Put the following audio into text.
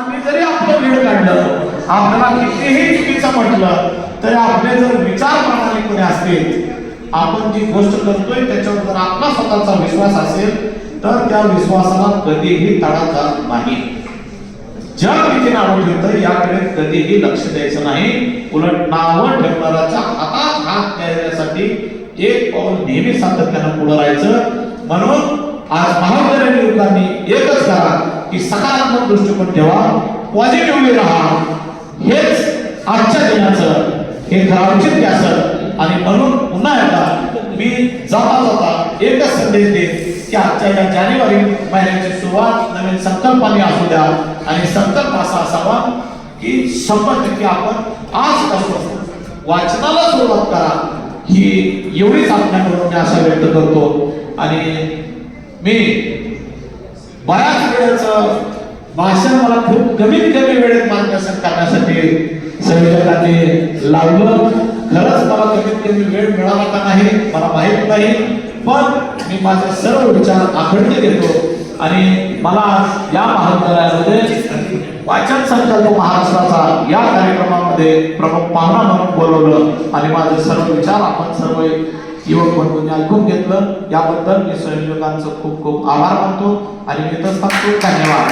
आम्ही जरी आपलं वेळ काढलं, आपल्याला कितीही चुकीचं म्हटलं तरी आपले जर विचार प्रणाली कोणी असतील, आपण जी गोष्ट करतोय त्याच्यावर जर आपला स्वतःचा विश्वास असेल तर त्या विश्वासाला कधीही तडा जात नाही. जग किती नावं ठेवतं याकडे कधीही लक्ष द्यायचं नाही. उलट नावं ठेवणाऱ्याच्या हातात हात द्यायसाठी एक पाऊल नेहमी सातत्यानं पुढे राहायचं. म्हणून आज महाविद्यालयीन युवकांनी एकच करा की सकारात्मक दृष्टिकोन ठेवा, पॉझिटिव्हली राहा. हेच आजच्या दिनाचं हे खरं औचित्य असेल. आणि म्हणून पुन्हा एकदा मी जाता जाता एकच संदेश देईन की आजच्या या जानेवारी महिन्याची सुरुवात नवीन संकल्पाने असू द्या. आणि संकल्प असा असावा की 100% आपण आजपासून वाचनाला सुरुवात करा. ही एवढीच आपल्याकडून मी आशा व्यक्त करतो. आणि मी बऱ्याच वेळेचं भाषण मला खूप कमीत कमी वेळेत मार्गदर्शन करण्यासाठी संयोजकांनी लावलं. खरंच मला कमीत कमी वेळ मिळाला का नाही मला माहित नाही, पण मी माझे सर्व विचार आखडते घेतो. आणि मला या महाविद्यालयामध्ये वाचन संकल्प महाराष्ट्राचा या कार्यक्रमामध्ये प्रमुख पाहुणा म्हणून बोलवलं आणि माझे सर्व विचार आपण सर्व युवक बंधूंनी ऐकून घेतलं. याबद्दल मी संयोजकांचं खूप खूप आभार मानतो आणि मी इथंच थांबतो. धन्यवाद.